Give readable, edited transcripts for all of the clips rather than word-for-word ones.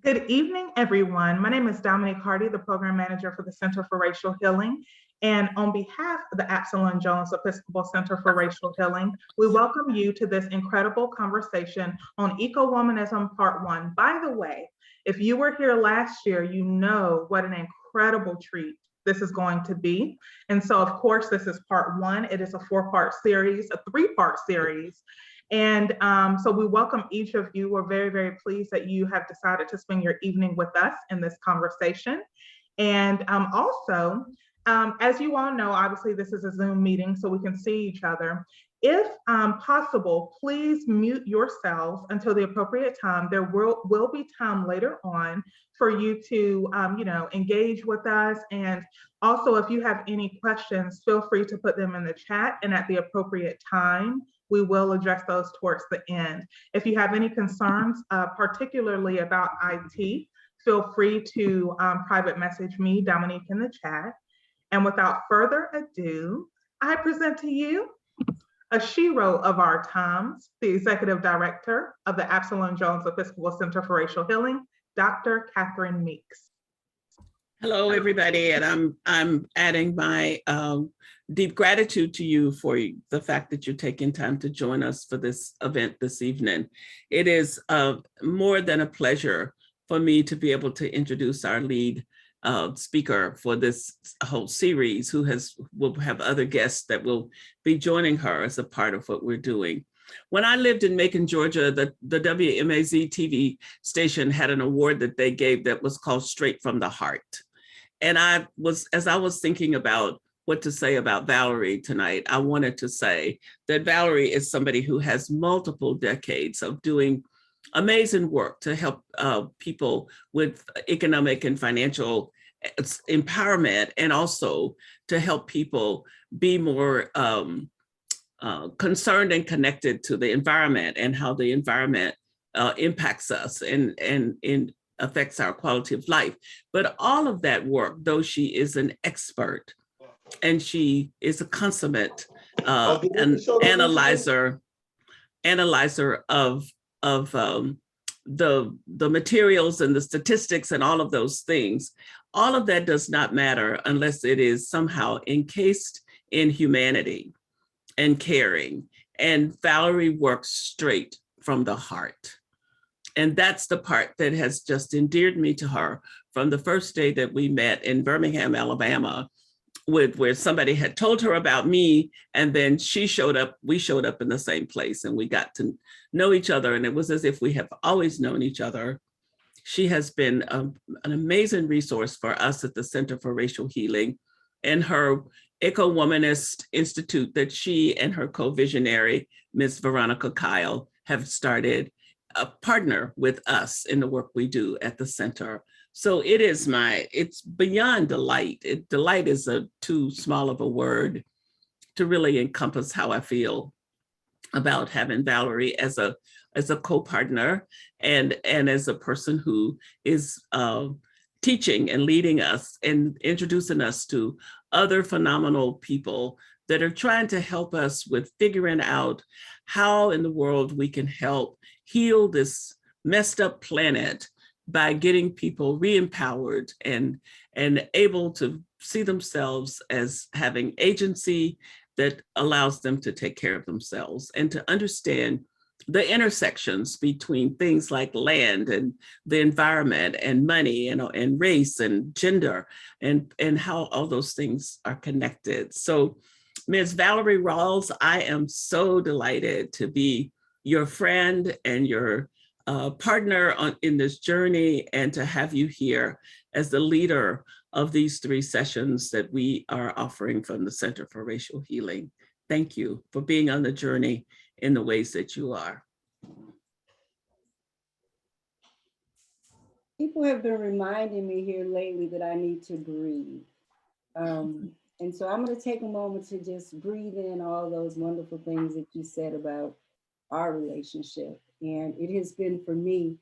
Good evening, everyone. My name is Dominique Hardy, the Program Manager for the Center for Racial Healing. And on behalf of the Absalon Jones Episcopal Center for Racial Healing, we welcome you to this incredible conversation on Ecowomanism Part 1. By the way, if you were here last year, you know what an incredible treat this is going to be. And so, of course, this is Part 1. It is a 4-part series, a 3-part series. And so we welcome each of you. We're very, very pleased that you have decided to spend your evening with us in this conversation. And also, as you all know, obviously this is a Zoom meeting, so we can see each other. If possible, please mute yourselves until the appropriate time. There will be time later on for you to, engage with us. And also, if you have any questions, feel free to put them in the chat, and at the appropriate time, we will address those towards the end. If you have any concerns, particularly about IT, feel free to private message me, Dominique, in the chat. And without further ado, I present to you a shero of our times, the Executive Director of the Absalon Jones Episcopal Center for Racial Healing, Dr. Catherine Meeks. Hello, everybody, and I'm adding my deep gratitude to you for the fact that you're taking time to join us for this event this evening. It is more than a pleasure for me to be able to introduce our lead speaker for this whole series, who will have other guests that will be joining her as a part of what we're doing. When I lived in Macon, Georgia, the WMAZ TV station had an award that they gave that was called Straight from the Heart. And as I was thinking about what to say about Valerie tonight, I wanted to say that Valerie is somebody who has multiple decades of doing amazing work to help people with economic and financial empowerment, and also to help people be more concerned and connected to the environment and how the environment impacts us and affects our quality of life. But all of that work, though she is an expert and she is a consummate analyzer of the materials and the statistics and all of those things, all of that does not matter unless it is somehow encased in humanity and caring. And Valerie works straight from the heart. And that's the part that has just endeared me to her from the first day that we met in Birmingham, Alabama, where somebody had told her about me, and then we showed up in the same place, and we got to know each other, and it was as if we have always known each other. She has been an amazing resource for us at the Center for Racial Healing, and her Ecowomanist Institute that she and her co-visionary, Ms. Veronica Kyle, have started a partner with us in the work we do at the center. So it's beyond delight. Delight is too small of a word to really encompass how I feel about having Valerie as a co-partner and as a person who is teaching and leading us and introducing us to other phenomenal people that are trying to help us with figuring out how in the world we can help heal this messed up planet by getting people re-empowered and able to see themselves as having agency that allows them to take care of themselves and to understand the intersections between things like land and the environment and money and race and gender and how all those things are connected. So Ms. Valerie Rawls, I am so delighted to be your friend and your partner in this journey, and to have you here as the leader of these 3 sessions that we are offering from the Center for Racial Healing. Thank you for being on the journey in the ways that you are. People have been reminding me here lately that I need to breathe. And so I'm going to take a moment to just breathe in all those wonderful things that you said about our relationship. And it has been, for me,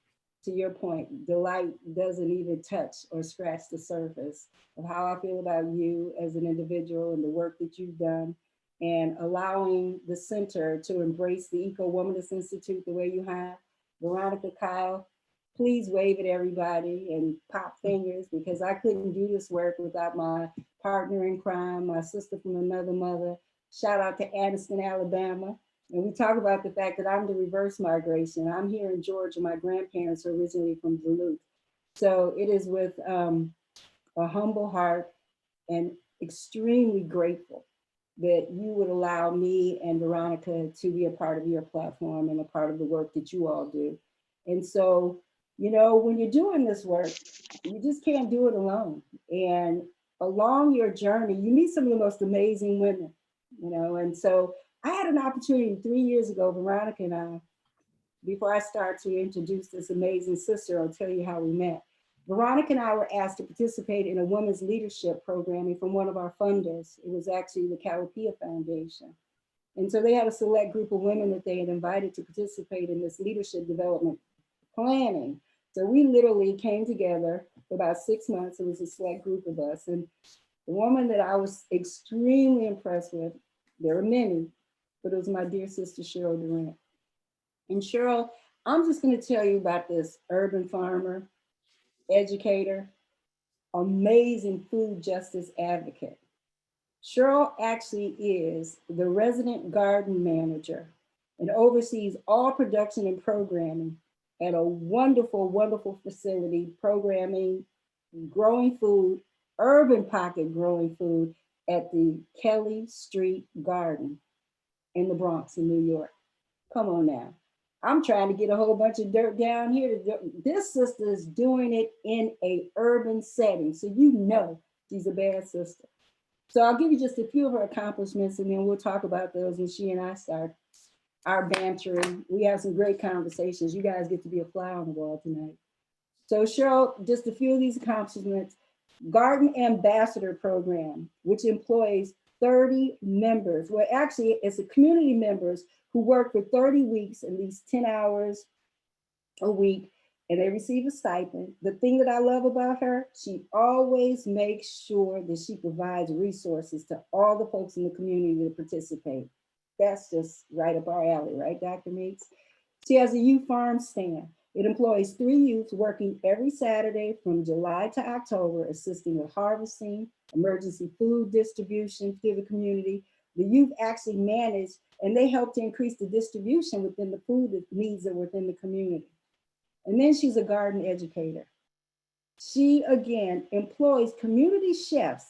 to your point, delight doesn't even touch or scratch the surface of how I feel about you as an individual and the work that you've done, and allowing the center to embrace the Ecowomanist Institute the way you have. Veronica Kyle, please wave at everybody and pop fingers, because I couldn't do this work without my partner in crime, my sister from another mother. Shout out to Addison, Alabama. And we talk about the fact that I'm the reverse migration. I'm here in Georgia. My grandparents are originally from Duluth. So it is with a humble heart and extremely grateful that you would allow me and Veronica to be a part of your platform and a part of the work that you all do. And so, you know, when you're doing this work, you just can't do it alone. And along your journey, you meet some of the most amazing women, you know. And so I had an opportunity 3 years ago, Veronica and I, before I start to introduce this amazing sister, I'll tell you how we met. Veronica and I were asked to participate in a women's leadership programming from one of our funders. It was actually the Cowapia Foundation. And so they had a select group of women that they had invited to participate in this leadership development planning. So we literally came together for about 6 months. It was a select group of us. And the woman that I was extremely impressed with, there are many, but it was my dear sister, Cheryl Durant. And Cheryl, I'm just going to tell you about this urban farmer, educator, amazing food justice advocate. Cheryl actually is the resident garden manager and oversees all production and programming at a wonderful, wonderful facility, programming, growing food, urban pocket growing food at the Kelly Street Garden in the Bronx in New York. Come on now. I'm trying to get a whole bunch of dirt down here. This sister is doing it in a urban setting. So you know she's a bad sister. So I'll give you just a few of her accomplishments, and then we'll talk about those when she and I start our bantering. We have some great conversations. You guys get to be a fly on the wall tonight. So Cheryl, just a few of these accomplishments. Garden Ambassador Program, which employs 30 members. Well, actually, it's a community members who work for 30 weeks, at least 10 hours a week, and they receive a stipend. The thing that I love about her, she always makes sure that she provides resources to all the folks in the community that participate. That's just right up our alley, right, Dr. Meeks? She has a youth farm stand. It employs 3 youth working every Saturday from July to October, assisting with harvesting, emergency food distribution to the community. The youth actually manage, and they help to increase the distribution within the food needs that are within the community. And then she's a garden educator. She, again, employs community chefs,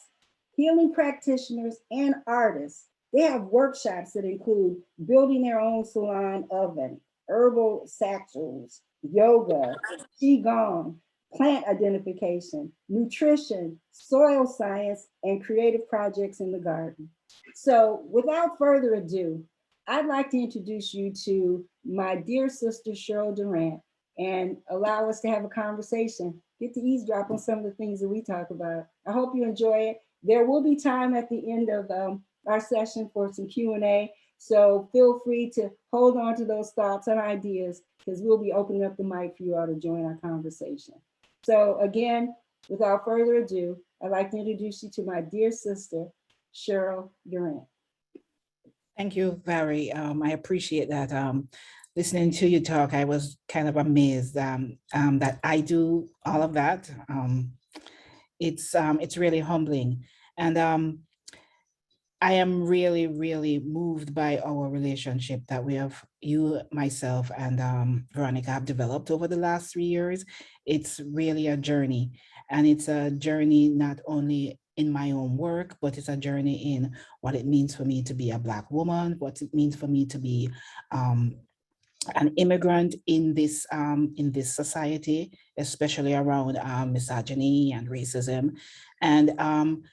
healing practitioners, and artists. They have workshops that include building their own salon oven, herbal satchels, yoga, qigong, plant identification, nutrition, soil science, and creative projects in the garden. So without further ado, I'd like to introduce you to my dear sister, Cheryl Durant, and allow us to have a conversation, get to eavesdrop on some of the things that we talk about. I hope you enjoy it. There will be time at the end of our session for some Q&A. So feel free to hold on to those thoughts and ideas, because we'll be opening up the mic for you all to join our conversation. So again, without further ado, I'd like to introduce you to my dear sister, Cheryl Durant. Thank you, Valerie. I appreciate that. Listening to you talk, I was kind of amazed that I do all of that. It's really humbling. And I am really, really moved by our relationship that we have, you, myself, and Veronica have developed over the last 3 years. It's really a journey. And it's a journey not only in my own work, but it's a journey in what it means for me to be a Black woman, what it means for me to be an immigrant in this society, especially around misogyny and racism. And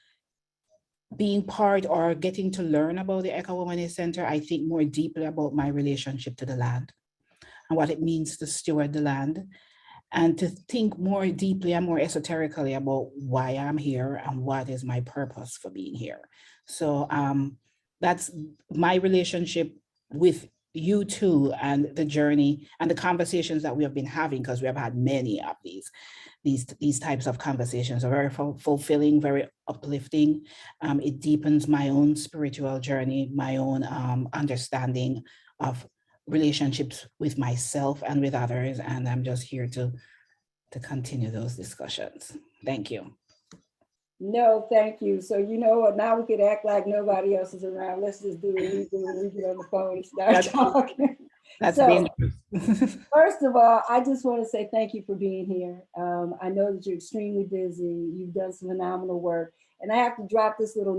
being part or getting to learn about the Ecowomanist Center, I think more deeply about my relationship to the land and what it means to steward the land, and to think more deeply and more esoterically about why I'm here and what is my purpose for being here. So that's my relationship with you too, and the journey and the conversations that we have been having, because we have had many of these types of conversations are very fulfilling, very uplifting. It deepens my own spiritual journey, my own understanding of relationships with myself and with others. And I'm just here to to continue those discussions. Thank you. No, thank you. So you know what, now we could act like nobody else is around. Let's just do what we do when we get on the phone and start That's- talking. That's So, dangerous. first of all, I just want to say thank you for being here. I know that you're extremely busy. You've done some phenomenal work. And I have to drop this little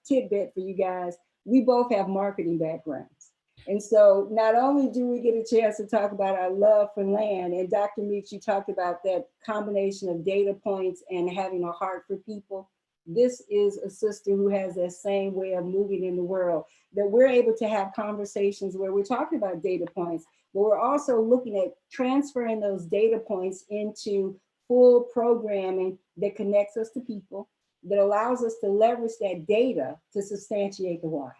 tidbit for you guys. We both have marketing backgrounds. And so not only do we get a chance to talk about our love for land, and Dr. Meeks, you talked about that combination of data points and having a heart for people. This is a sister who has that same way of moving in the world, that we're able to have conversations where we're talking about data points, but we're also looking at transferring those data points into full programming that connects us to people, that allows us to leverage that data to substantiate the why.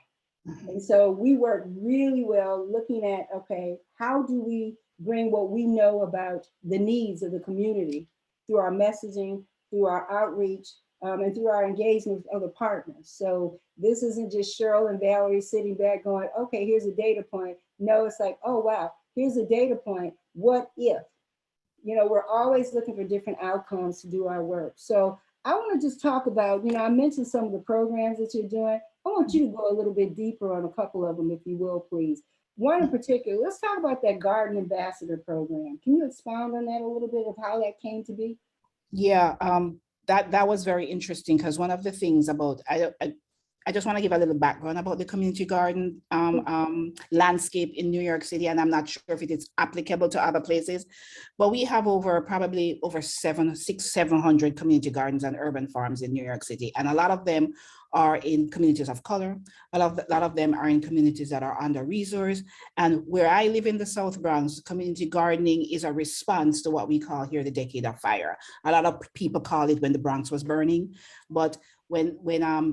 And so we work really well looking at, okay, how do we bring what we know about the needs of the community through our messaging, through our outreach, and through our engagement with other partners. So this isn't just Cheryl and Valerie sitting back going, okay, here's a data point. No, it's like, oh, wow, here's a data point. What if? You know, we're always looking for different outcomes to do our work. So I want to just talk about, you know, I mentioned some of the programs that you're doing. I want you to go a little bit deeper on a couple of them, if you will, please. One in particular, let's talk about that Garden Ambassador program. Can you expound on that a little bit of how that came to be? Yeah, that was very interesting, because one of the things about, I just want to give a little background about the community garden landscape in New York City, and I'm not sure if it is applicable to other places, but we have probably over 700 community gardens and urban farms in New York City, and a lot of them are in communities of color. A lot of them are in communities that are under-resourced. And where I live in the South Bronx, community gardening is a response to what we call here the Decade of Fire. A lot of people call it when the Bronx was burning, but when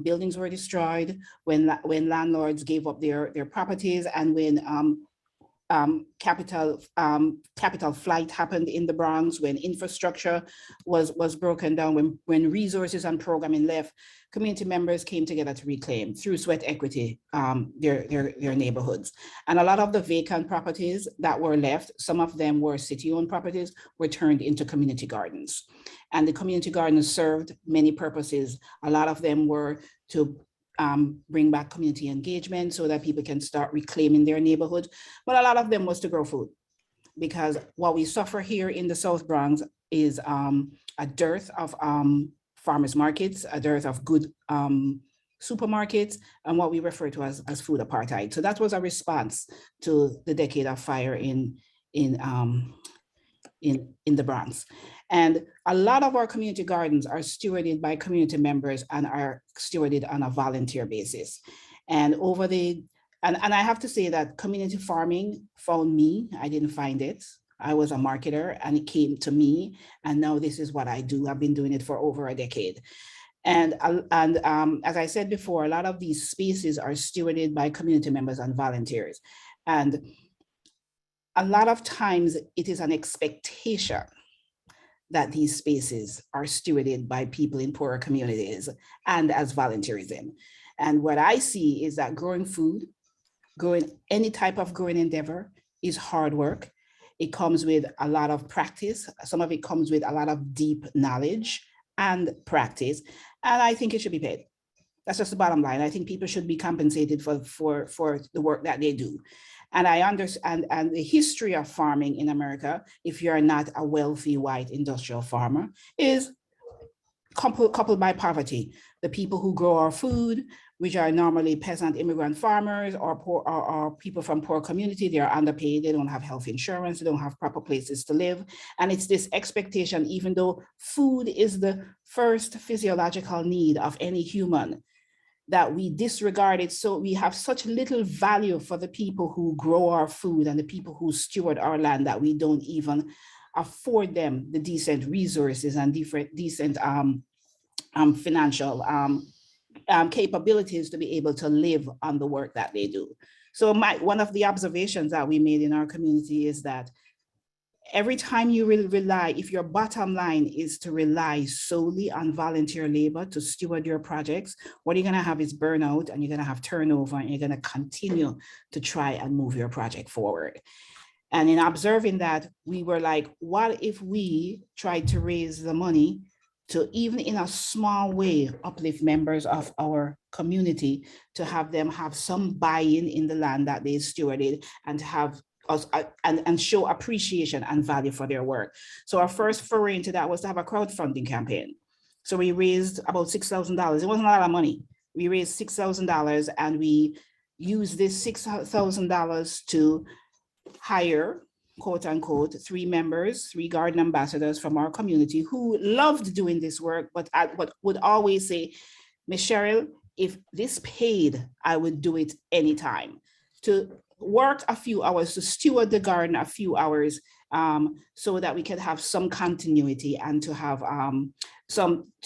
buildings were destroyed, when landlords gave up their properties, and when capital flight happened in the Bronx, when infrastructure was broken down, when resources and programming left, community members came together to reclaim through sweat equity their neighborhoods. And a lot of the vacant properties that were left, some of them were city-owned properties, were turned into community gardens. And the community gardens served many purposes. A lot of them were to bring back community engagement so that people can start reclaiming their neighborhood. But a lot of them was to grow food, because what we suffer here in the South Bronx is a dearth of farmers markets, a dearth of good supermarkets, and what we refer to as food apartheid. So that was a response to the Decade of Fire in the Bronx. And a lot of our community gardens are stewarded by community members and are stewarded on a volunteer basis. And and I have to say that community farming found me. I didn't find it. I was a marketer and it came to me. And now this is what I do. I've been doing it for over a decade. And as I said before, a lot of these spaces are stewarded by community members and volunteers. And a lot of times it is an expectation that these spaces are stewarded by people in poorer communities and as volunteerism. And what I see is that growing food, growing any type of growing endeavor is hard work. It comes with a lot of practice. Some of it comes with a lot of deep knowledge and practice. And I think it should be paid. That's just the bottom line. I think people should be compensated for the work that they do. And I understand, and the history of farming in America, if you're not a wealthy white industrial farmer, is coupled by poverty. The people who grow our food, which are normally peasant immigrant farmers or poor, or people from poor community, they are underpaid, they don't have health insurance, they don't have proper places to live. And it's this expectation, even though food is the first physiological need of any human, that we disregard it. So we have such little value for the people who grow our food and the people who steward our land that we don't even afford them the decent resources and decent financial capabilities to be able to live on the work that they do. So one of the observations that we made in our community is that every time you rely, if your bottom line is to rely solely on volunteer labor to steward your projects, what you're going to have is burnout, and you're going to have turnover, and you're going to continue to try and move your project forward. And in observing that, we were like, what if we tried to raise the money to, even in a small way, uplift members of our community, to have them have some buy-in in the land that they stewarded, and to have us and show appreciation and value for their work. So our first foray into that was to have a crowdfunding campaign. So we raised about $6,000. It wasn't a lot of money. We raised $6,000, and we used this $6,000 to hire, quote unquote, 3 members, 3 garden ambassadors from our community who loved doing this work, but would always say, Miss Cheryl, if this paid, I would do it anytime. To work a few hours, to steward the garden a few hours, so that we can have some continuity and to have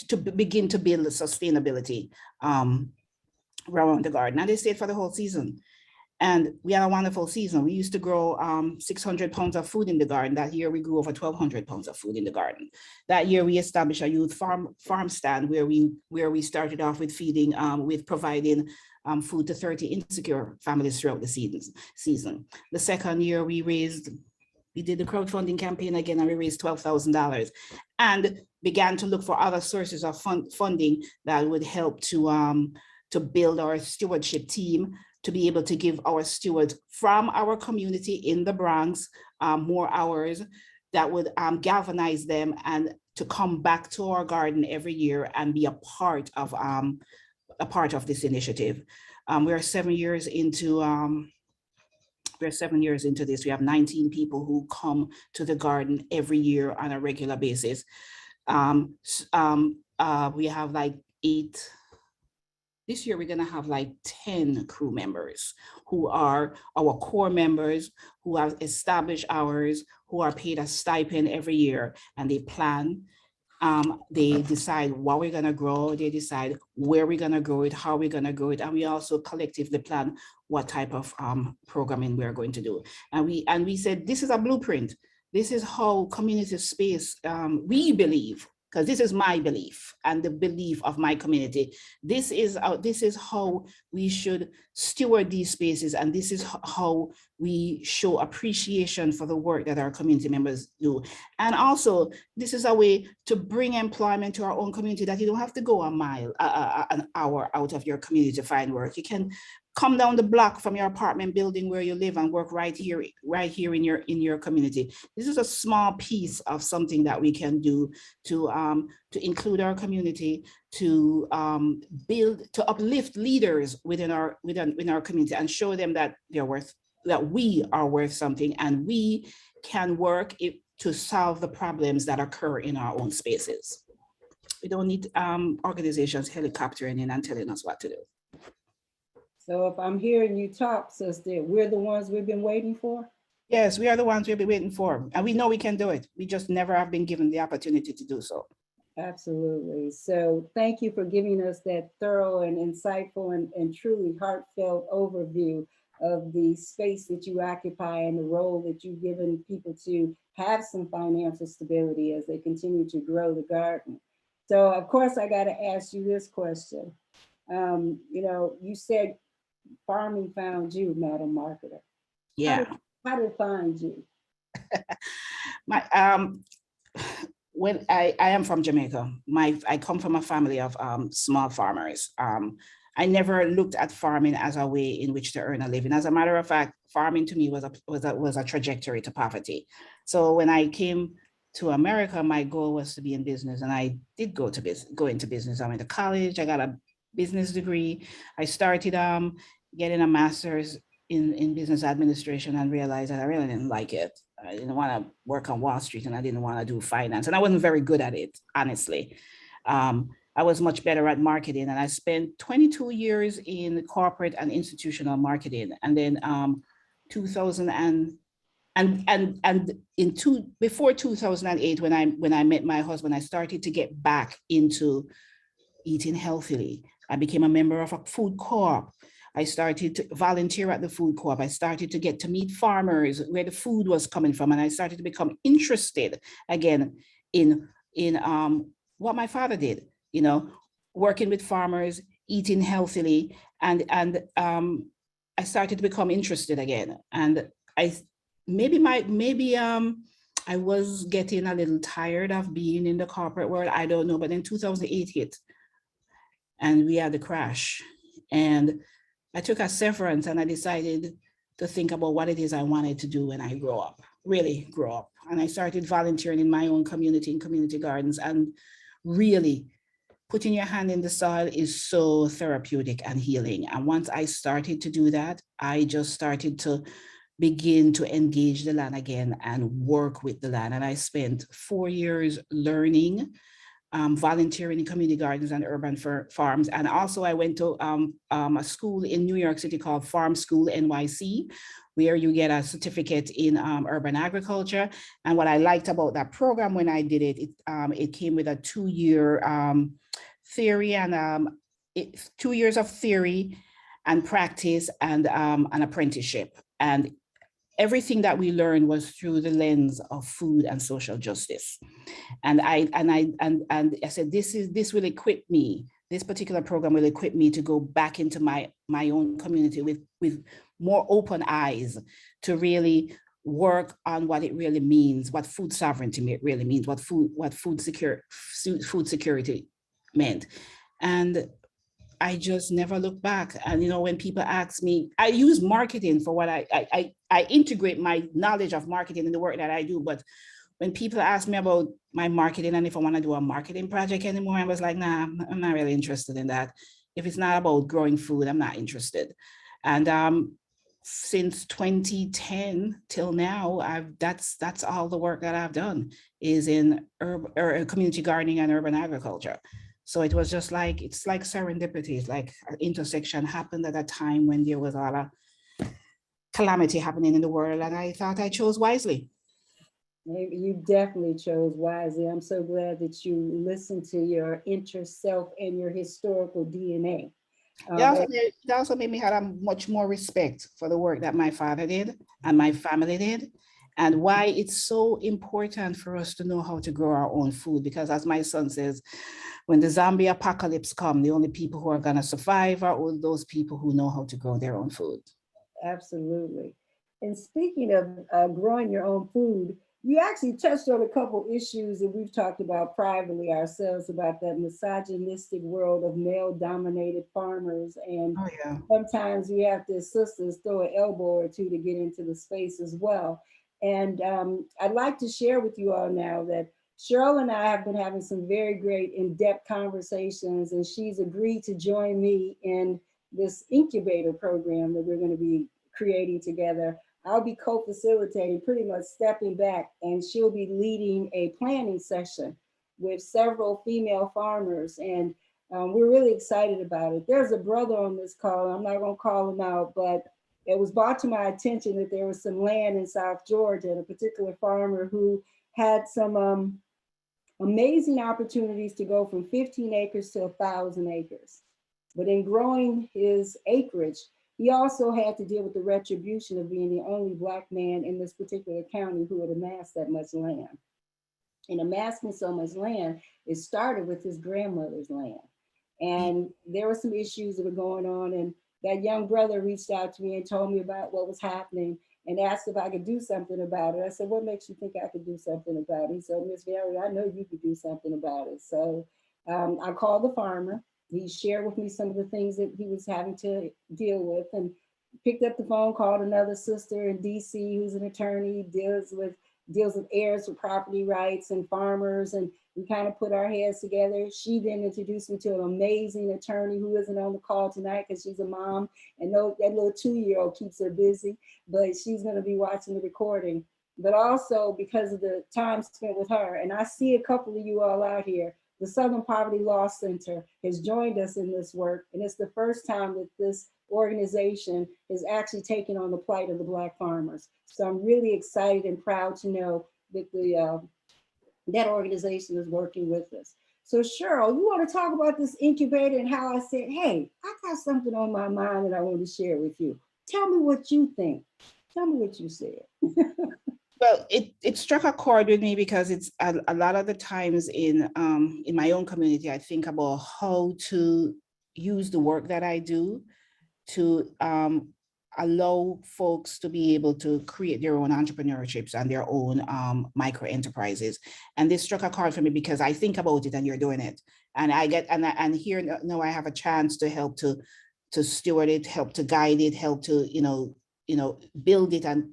to begin to build sustainability around the garden. And they stayed for the whole season. And we had a wonderful season. We used to grow 600 pounds of food in the garden. That year we grew over 1,200 pounds of food in the garden. That year we established a youth farm stand where we started off with feeding, with providing food to 30 insecure families throughout the season. The second year we did the crowdfunding campaign again, and we raised $12,000 and began to look for other sources of funding that would help to build our stewardship team, to be able to give our stewards from our community in the Bronx more hours that would galvanize them, and to come back to our garden every year and be a part of this initiative. We are 7 years into this. We have 19 people who come to the garden every year on a regular basis. We have like 8. This year, we're going to have like 10 crew members who are our core members, who have established hours, who are paid a stipend every year, and they plan. They decide what we're going to grow. They decide where we're going to grow it, how we're going to grow it. And we also collectively plan what type of programming we're going to do. And we said, this is a blueprint. This is how community space, we believe, because this is my belief and the belief of my community. This is how we should steward these spaces, and this is how we show appreciation for the work that our community members do. And also, this is a way to bring employment to our own community, that you don't have to go an hour out of your community to find work. You can come down the block from your apartment building where you live and work right here in your community. This is a small piece of something that we can do to include our community, to uplift leaders within our community, and show them that we are worth something, and we can work to solve the problems that occur in our own spaces. We don't need organizations helicoptering in and telling us what to do. So if I'm hearing you talk, sister, we're the ones we've been waiting for? Yes, we are the ones we've been waiting for, and we know we can do it. We just never have been given the opportunity to do so. Absolutely. So thank you for giving us that thorough and insightful and truly heartfelt overview of the space that you occupy and the role that you've given people to have some financial stability as they continue to grow the garden. So of course, I got to ask you this question. You said farming found you, Madam Marketer. Yeah. How did it find you? When I am from Jamaica, I come from a family of small farmers. I never looked at farming as a way in which to earn a living. As a matter of fact, farming to me was a trajectory to poverty. So when I came to America, my goal was to be in business, and I did go into business. I went to college. I got a business degree. I started getting a master's in business administration, and realized that I really didn't like it. I didn't want to work on Wall Street, and I didn't want to do finance, and I wasn't very good at it, honestly. I was much better at marketing, and I spent 22 years in corporate and institutional marketing. And then before 2008, when I met my husband, I started to get back into eating healthily. I became a member of a food co-op. I started to volunteer at the food co-op. I started to get to meet farmers, where the food was coming from. And I started to become interested again in what my father did, working with farmers, eating healthily. And I started to become interested again. And maybe I was getting a little tired of being in the corporate world. I don't know, but then 2008 hit and we had the crash. And I took a severance and I decided to think about what it is I wanted to do when I grow up, really grow up. And I started volunteering in my own community, in community gardens, and really putting your hand in the soil is so therapeutic and healing. And once I started to do that, I just started to begin to engage the land again and work with the land. And I spent 4 years learning, volunteering in community gardens and urban farms. And also I went to a school in New York City called Farm School NYC, where you get a certificate in urban agriculture. And what I liked about that program when I did it, it came with a 2-year theory and 2 years of theory and practice and an apprenticeship. And everything that we learned was through the lens of food and social justice. And I said, this will equip me. This particular program will equip me to go back into my own community with more open eyes to really work on what it really means, what food sovereignty really means, what food security meant. And I just never look back. And, you know, when people ask me, I use marketing for what I integrate my knowledge of marketing in the work that I do. But when people ask me about my marketing and if I want to do a marketing project anymore, I was like, nah, I'm not really interested in that. If it's not about growing food, I'm not interested. And since 2010 till now, that's all the work that I've done is in community gardening and urban agriculture. So it was just like, it's like serendipity. It's like an intersection happened at a time when there was a lot of calamity happening in the world. And I thought I chose wisely. You definitely chose wisely. I'm so glad that you listened to your inner self and your historical DNA. It also made me have a much more respect for the work that my father did and my family did, and why it's so important for us to know how to grow our own food. Because as my son says, when the zombie apocalypse comes, the only people who are going to survive are all those people who know how to grow their own food. Absolutely. And speaking of growing your own food, you actually touched on a couple issues that we've talked about privately ourselves about that misogynistic world of male-dominated farmers. And sometimes we have to, sisters, throw an elbow or two to get into the space as well. And I'd like to share with you all now that Cheryl and I have been having some very great in-depth conversations, and she's agreed to join me in this incubator program that we're going to be creating together. I'll be co-facilitating, pretty much stepping back, and she'll be leading a planning session with several female farmers. And we're really excited about it. There's a brother on this call, I'm not gonna call him out, but it was brought to my attention that there was some land in South Georgia and a particular farmer who had some amazing opportunities to go from 15 acres to 1,000 acres. But in growing his acreage, he also had to deal with the retribution of being the only Black man in this particular county who had amassed that much land. And amassing so much land, it started with his grandmother's land. And there were some issues that were going on, and that young brother reached out to me and told me about what was happening and asked if I could do something about it. I said, what makes you think I could do something about it? He said, Miss Valerie, I know you could do something about it. So I called the farmer. He shared with me some of the things that he was having to deal with, and picked up the phone, called another sister in DC who's an attorney, deals with heirs for property rights and farmers, and we kind of put our heads together. She then introduced me to an amazing attorney who isn't on the call tonight because she's a mom, and that little 2-year-old keeps her busy, but she's going to be watching the recording. But also because of the time spent with her, and I see a couple of you all out here, the Southern Poverty Law Center has joined us in this work, and it's the first time that this organization is actually taking on the plight of the Black farmers. So I'm really excited and proud to know that that organization is working with us. So Cheryl, you want to talk about this incubator and how I said, hey, I got something on my mind that I want to share with you. Tell me what you think. Tell me what you said. Well, it struck a chord with me because it's a lot of the times in my own community, I think about how to use the work that I do to allow folks to be able to create their own entrepreneurships and their own micro enterprises. And this struck a chord for me because I think about it and you're doing it. And I get, and here now I have a chance to help to steward it, help to guide it, help to, build it and,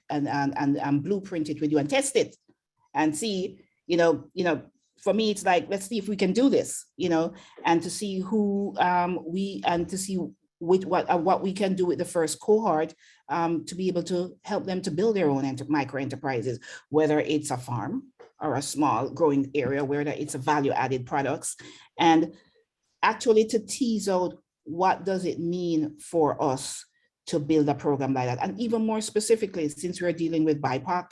and blueprint it with you and test it and see, for me, it's like, let's see if we can do this, and to see who to see with what we can do with the first cohort to be able to help them to build their own micro enterprises, whether it's a farm or a small growing area, whether it's a value added products, and actually to tease out what does it mean for us to build a program like that. And even more specifically, since we're dealing with BIPOC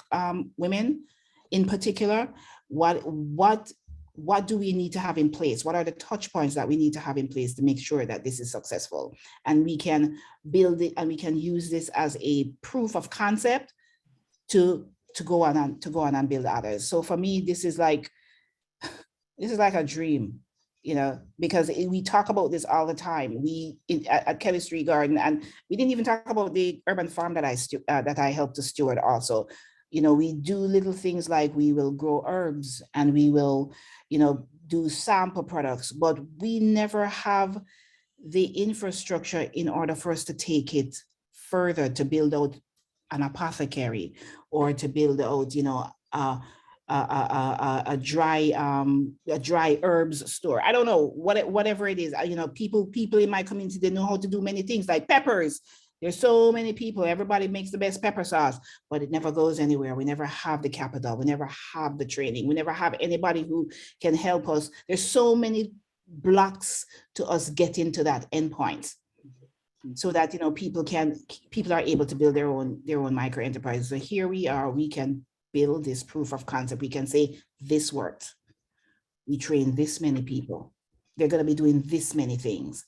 women in particular, what do we need to have in place? What are the touch points that we need to have in place to make sure that this is successful? And we can build it and we can use this as a proof of concept to go on and build others. So for me, this is like a dream, because we talk about this all the time. At Chemistry Garden, and we didn't even talk about the urban farm that I helped to steward also. We do little things like we will grow herbs and we will, do sample products, but we never have the infrastructure in order for us to take it further, to build out an apothecary or to build out, a dry herbs store. I don't know, whatever it is. People in my community, they know how to do many things like peppers. There's so many people, everybody makes the best pepper sauce, but it never goes anywhere. We never have the capital. We never have the training. We never have anybody who can help us. There's so many blocks to us getting to that endpoint so that, people are able to build their own micro enterprises. So here we are, we can build this proof of concept. We can say this worked. We train this many people. They're going to be doing this many things.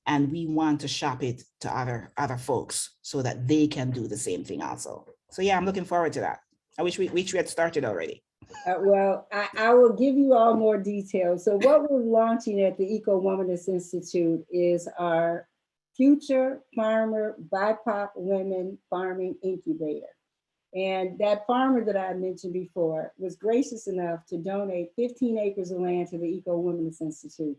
And we want to shop it to other folks so that they can do the same thing also. So yeah, I'm looking forward to that. I wish we had started already. Well, I will give you all more details. So what we're launching at the Ecowomanist Institute is our Future Farmer BIPOC Women Farming Incubator. And that farmer that I mentioned before was gracious enough to donate 15 acres of land to the Ecowomanist Institute.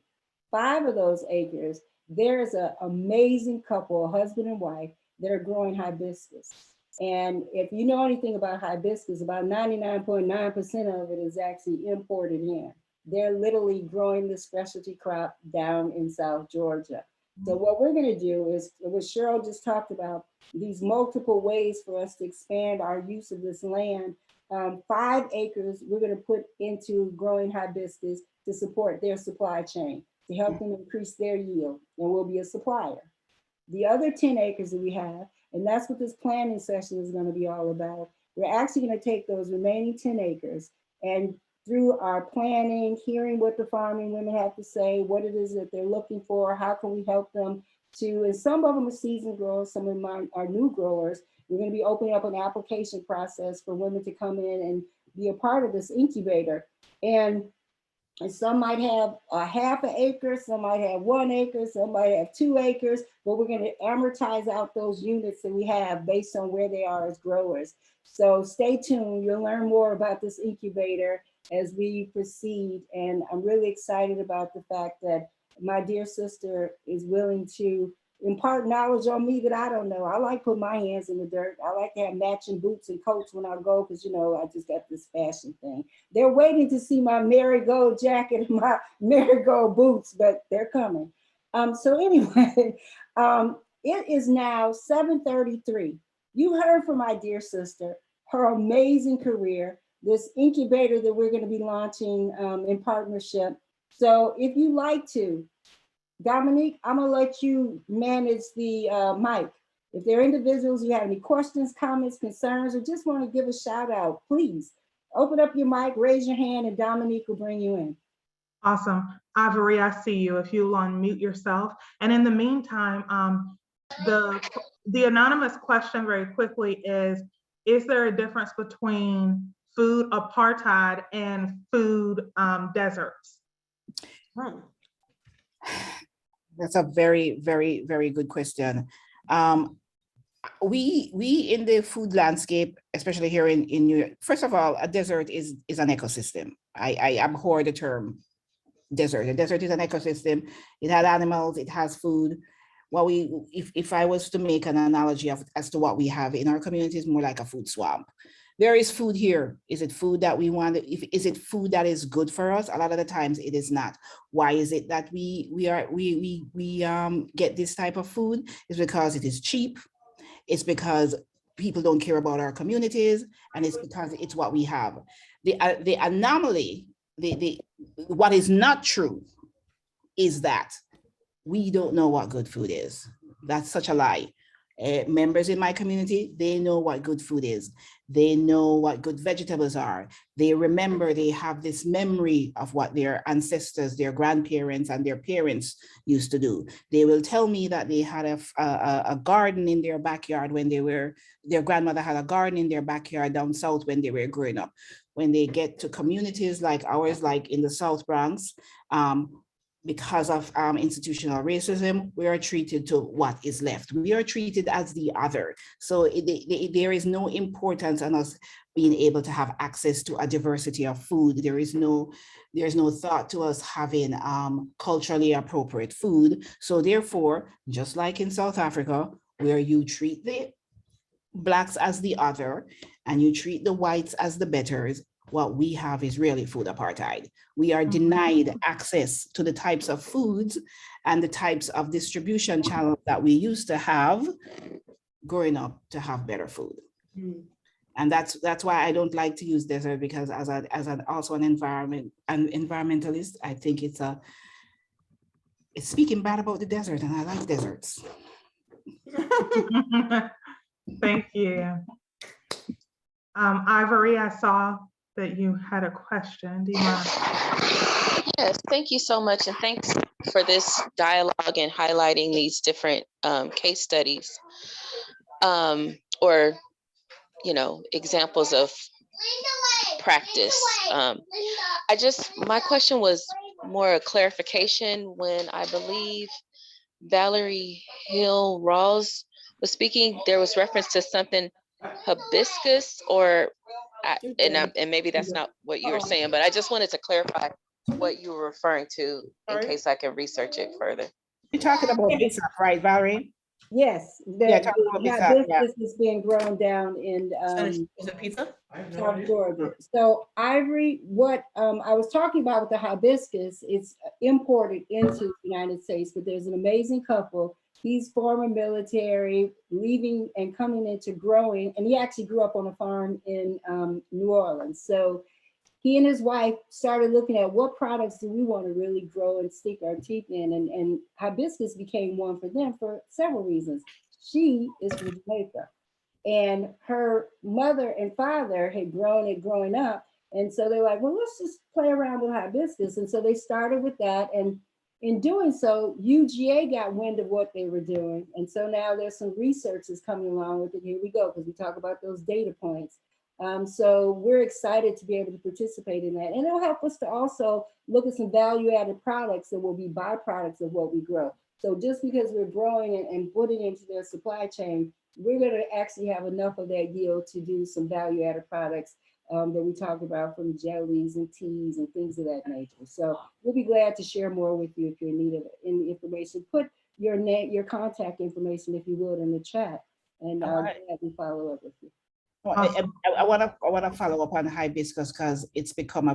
5 of those acres, there's an amazing couple, a husband and wife, that are growing hibiscus. And if you know anything about hibiscus, about 99.9% of it is actually imported in. They're literally growing this specialty crop down in South Georgia. So what we're going to do is what Cheryl just talked about, these multiple ways for us to expand our use of this land. 5 acres we're going to put into growing hibiscus to support their supply chain, to help them increase their yield, and we'll be a supplier. The other 10 acres that we have, and that's what this planning session is going to be all about, we're actually going to take those remaining 10 acres and through our planning, hearing what the farming women have to say, what it is that they're looking for, how can we help them to, and some of them are seasoned growers, some of them are new growers. We're going to be opening up an application process for women to come in and be a part of this incubator. And some might have a half an acre, some might have 1 acre, some might have 2 acres, but we're going to amortize out those units that we have based on where they are as growers. So stay tuned, you'll learn more about this incubator as we proceed. And I'm really excited about the fact that my dear sister is willing to impart knowledge on me that I don't know. I like putting my hands in the dirt. I like to have matching boots and coats when I go, because I just got this fashion thing. They're waiting to see my marigold jacket and my marigold boots, but they're coming. So anyway, it is now 7:33. You heard from my dear sister, her amazing career, this incubator that we're going to be launching in partnership. So if you like to, Dominique, I'm gonna let you manage the mic. If there are individuals who have any questions, comments, concerns, or just want to give a shout out, please open up your mic, raise your hand, and Dominique will bring you in. Awesome. Ivory, I see you. If you'll unmute yourself. And in the meantime, the anonymous question very quickly is there a difference between food apartheid and food deserts? That's a very, very, very good question. we in the food landscape, especially here in New York, first of all, a desert is an ecosystem. I abhor the term desert. A desert is an ecosystem. It has animals, it has food. What if I was to make an analogy of as to what we have in our communities, more like a food swamp. There is food here. Is it food that we want? Is it food that is good for us? A lot of the times it is not. Why is it that we get this type of food? It's because it is cheap. It's because people don't care about our communities, and it's because it's what we have. The anomaly, what is not true is that we don't know what good food is. That's such a lie. Members in my community, they know what good food is. They know what good vegetables are. They remember, they have this memory of what their ancestors, their grandparents, and their parents used to do. They will tell me that they had a garden in their backyard when their grandmother had a garden in their backyard down south when they were growing up. When they get to communities like ours, like in the South Bronx, because of institutional racism, we are treated to what is left. We are treated as the other. So there is no importance on us being able to have access to a diversity of food. There's no thought to us having culturally appropriate food. So therefore, just like in South Africa, where you treat the Blacks as the other and you treat the whites as the betters, what we have is really food apartheid. We are denied access to the types of foods and the types of distribution channels that we used to have growing up to have better food. And that's why I don't like to use desert, because as also an environmentalist, I think it's speaking bad about the desert, and I like deserts. Thank you. Ivory, I saw that you had a question. Do you mind? Yes, thank you so much. And thanks for this dialogue and highlighting these different case studies or, examples of practice. My question was more a clarification when I believe Valerie Hill Rawls was speaking, there was reference to something hibiscus and maybe that's not what you were saying, but I just wanted to clarify what you were referring to in case I can research it further. You're talking about pizza, right, Valerie? Yes, hibiscus is being grown down in is it pizza? South Georgia. So Ivory, what I was talking about with the hibiscus, it's imported into the United States, but there's an amazing couple. He's former military, leaving and coming into growing, and he actually grew up on a farm in New Orleans. So he and his wife started looking at what products do we want to really grow and stick our teeth in, and hibiscus became one for them for several reasons. She is from Jamaica, and her mother and father had grown it growing up, and so they're like, well, let's just play around with hibiscus. And so they started with that, and in doing so, UGA got wind of what they were doing. And so now there's some research that's coming along with it. Here we go, because we talk about those data points. So we're excited to be able to participate in that. And it'll help us to also look at some value-added products that will be byproducts of what we grow. So just because we're growing and putting into their supply chain, we're going to actually have enough of that yield to do some value-added products that we talk about, from jellies and teas and things of that nature. So we'll be glad to share more with you if you're in need of any information. Put your name, your contact information, if you would, in the chat, and I'll gladly follow up with you. I want to follow up on hibiscus, because it's become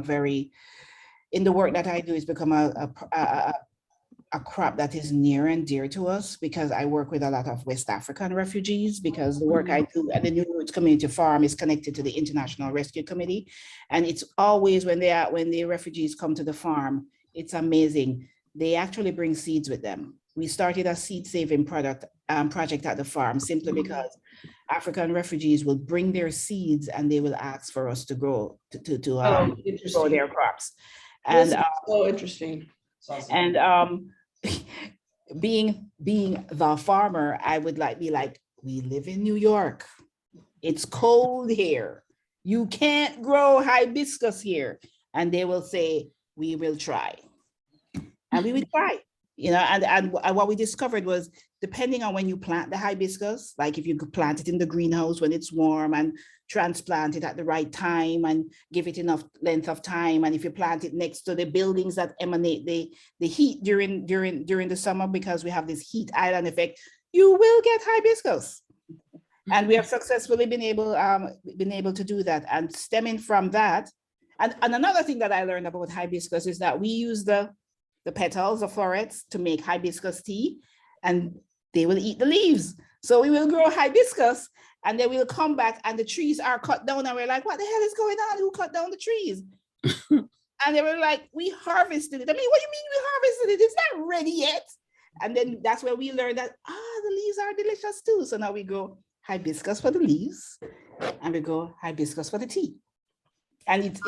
in the work that I do, it's become a crop that is near and dear to us, because I work with a lot of West African refugees, because the work I do at the New Roots Community Farm is connected to the International Rescue Committee. And it's always when the refugees come to the farm, it's amazing. They actually bring seeds with them. We started a seed saving project at the farm simply because African refugees will bring their seeds and they will ask for us to grow grow their crops. And so interesting. And being the farmer, I would be like, we live in New York. It's cold here. You can't grow hibiscus here. And they will say, we will try. And we will try. And what we discovered was depending on when you plant the hibiscus, like if you could plant it in the greenhouse when it's warm and transplant it at the right time and give it enough length of time. And if you plant it next to the buildings that emanate the heat during the summer, because we have this heat island effect, you will get hibiscus. And we have successfully been able to do that. And stemming from that, and another thing that I learned about hibiscus is that we use the petals, the florets, to make hibiscus tea, and they will eat the leaves. So we will grow hibiscus, and then we'll come back and the trees are cut down, and we're like, what the hell is going on? Who cut down the trees? And they were like, we harvested it. I mean, what do you mean we harvested it? It's not ready yet. And then that's where we learned that, the leaves are delicious too. So now we grow hibiscus for the leaves, and we grow hibiscus for the tea. And it's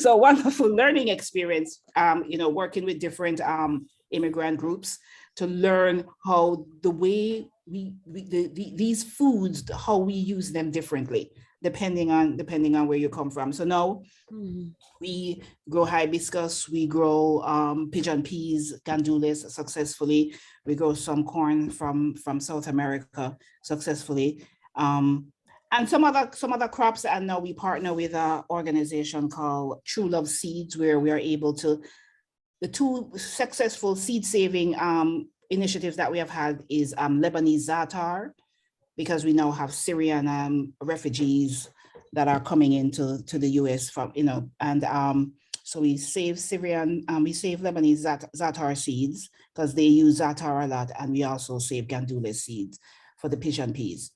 a wonderful learning experience, working with different immigrant groups to learn how the way these foods, how we use them differently, depending on where you come from. So now we grow hibiscus, we grow pigeon peas, gandules successfully. We grow some corn from South America successfully. And some other crops, and now we partner with an organization called True Love Seeds, where we are able to, the two successful seed saving initiatives that we have had is Lebanese za'atar, because we now have Syrian refugees that are coming into the US from, and so we save Lebanese za'atar seeds because they use za'atar a lot, and we also save gandule seeds for the pigeon peas.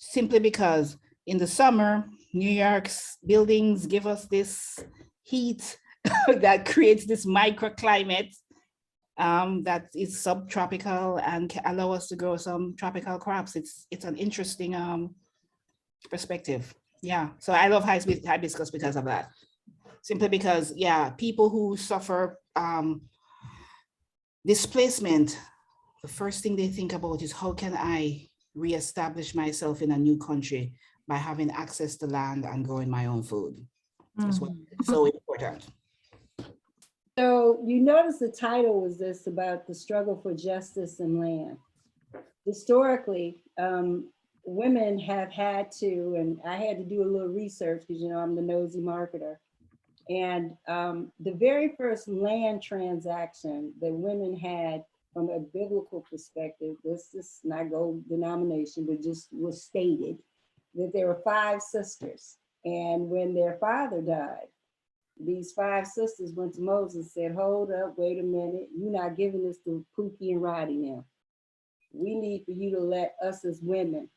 Simply because in the summer, New York's buildings give us this heat that creates this microclimate that is subtropical and can allow us to grow some tropical crops. It's an interesting perspective. Yeah, so I love hibiscus because of that. Simply because, people who suffer displacement, the first thing they think about is, how can I reestablish myself in a new country by having access to land and growing my own food? That's what's so important. So you notice the title was this about the struggle for justice and land. Historically, women have had to, and I had to do a little research because I'm the nosy marketer. And the very first land transaction that women had from a biblical perspective, this is not gold denomination, but just was stated that there were 5 sisters. And when their father died, these 5 sisters went to Moses and said, hold up, wait a minute. You're not giving this to Pookie and Roddy now. We need for you to let us as women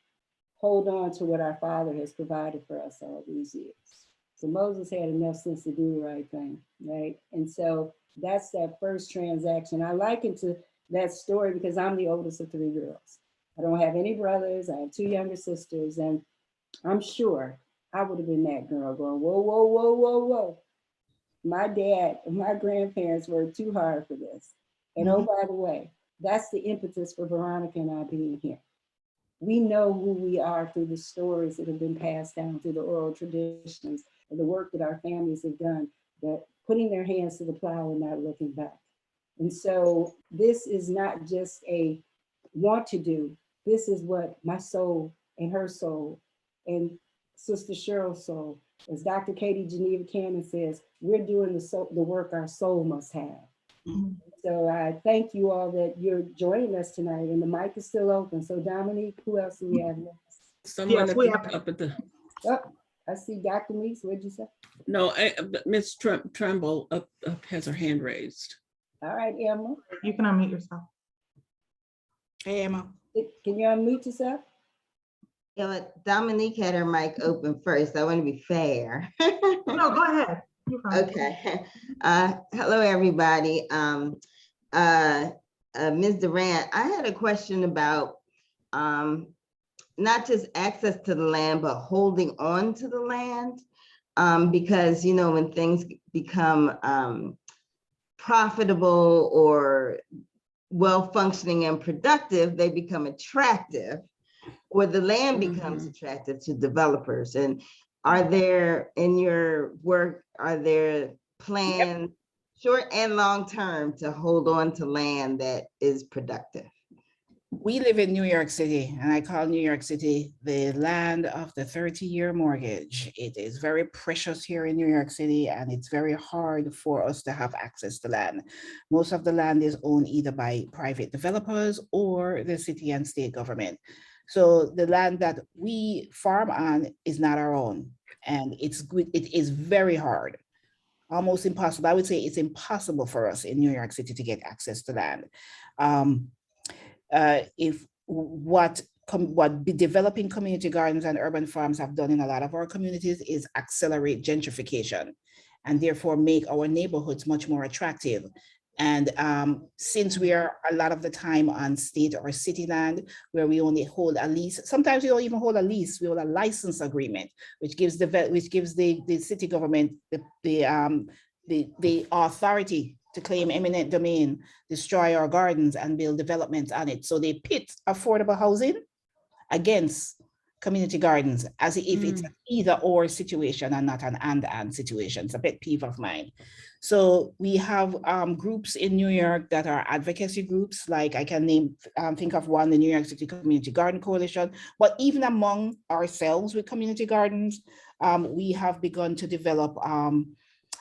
hold on to what our father has provided for us all these years. So Moses had enough sense to do the right thing, right? And so that's that first transaction. I liken to that story because I'm the oldest of 3 girls. I don't have any brothers. I have 2 younger sisters. And I'm sure I would have been that girl going, whoa, whoa, whoa, whoa, whoa. My dad and my grandparents worked too hard for this. And oh, by the way, that's the impetus for Veronica and I being here. We know who we are through the stories that have been passed down through the oral traditions and the work that our families have done, that putting their hands to the plow and not looking back. And so this is not just a want to do, this is what my soul and her soul and Sister Cheryl's soul, as Dr. Katie Geneva Cannon says, we're doing the work our soul must have. So I thank you all that you're joining us tonight, and the mic is still open. So Dominique, who else do we have next? Someone Yes, we have up at the. Oh, I see Dr. Meeks. What'd you say? No, Miss Tremble up has her hand raised. All right, Emma. You can unmute yourself. Hey, Emma. Can you unmute yourself? Yeah, but Dominique had her mic open first. I want to be fair. No, go ahead. You're fine. Okay. Hello, everybody. Ms. Durant, I had a question about not just access to the land, but holding on to the land. Because, when things become profitable or well-functioning and productive, they become attractive, or the land becomes attractive to developers. And are there, in your work, are there plans, short and long term, to hold on to land that is productive? We live in New York City, and I call New York City the land of the 30-year mortgage. It is very precious here in New York City, and it's very hard for us to have access to land. Most of the land is owned either by private developers or the city and state government. So the land that we farm on is not our own, and it is very hard, almost impossible. I would say it's impossible for us in New York City to get access to land. If what developing community gardens and urban farms have done in a lot of our communities is accelerate gentrification and therefore make our neighborhoods much more attractive. And since we are a lot of the time on state or city land where we only hold a lease, sometimes we don't even hold a lease, we hold a license agreement, which gives the city government the authority to claim eminent domain, destroy our gardens and build developments on it. So they pit affordable housing against community gardens as if it's an either or situation and not an and situation. It's a pet peeve of mine. So we have groups in New York that are advocacy groups, like I can think of one, the New York City Community Garden Coalition, but even among ourselves with community gardens, we have begun to develop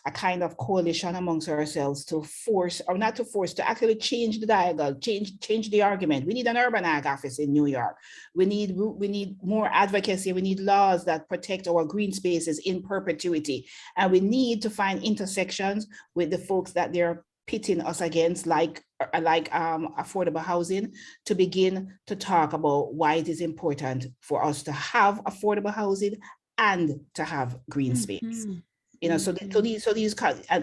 a kind of coalition amongst ourselves to force, or not to force, to actually change the dialogue, change the argument. We need an urban ag office in New York. We need more advocacy. We need laws that protect our green spaces in perpetuity. And we need to find intersections with the folks that they're pitting us against, like affordable housing, to begin to talk about why it is important for us to have affordable housing and to have green space. You know, so these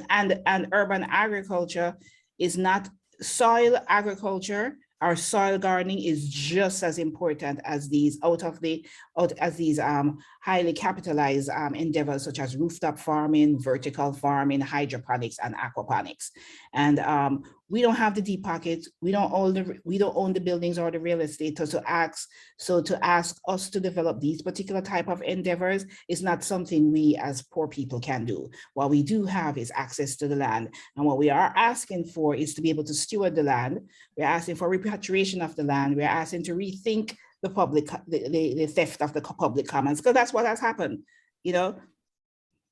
and urban agriculture is not soil agriculture. Our soil gardening is just as important as these highly capitalized endeavors such as rooftop farming, vertical farming, hydroponics, and aquaponics. And we don't have the deep pockets. We don't own the buildings or the real estate. So to ask us to develop these particular type of endeavors is not something we as poor people can do. What we do have is access to the land. And what we are asking for is to be able to steward the land. We're asking for repatriation of the land. We're asking to rethink the theft of the public commons, because that's what has happened. You know,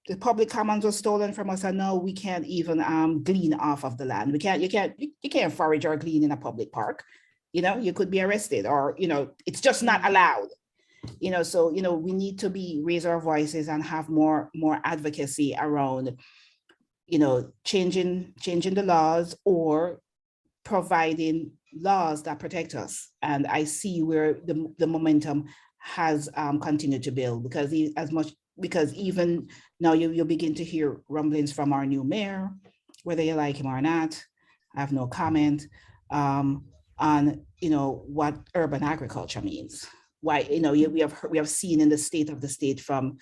the public commons was stolen from us, and now we can't even glean off of the land. You can't forage or glean in a public park. You know, you could be arrested, or, you know, it's just not allowed. You know, so, you know, we need to raise our voices and have more advocacy around, you know, changing the laws or providing laws that protect us. And I see where the momentum has continued to build, because even now you begin to hear rumblings from our new mayor, whether you like him or not. I have no comment on, you know, what urban agriculture means. Why, you know, we have seen in the state of the state from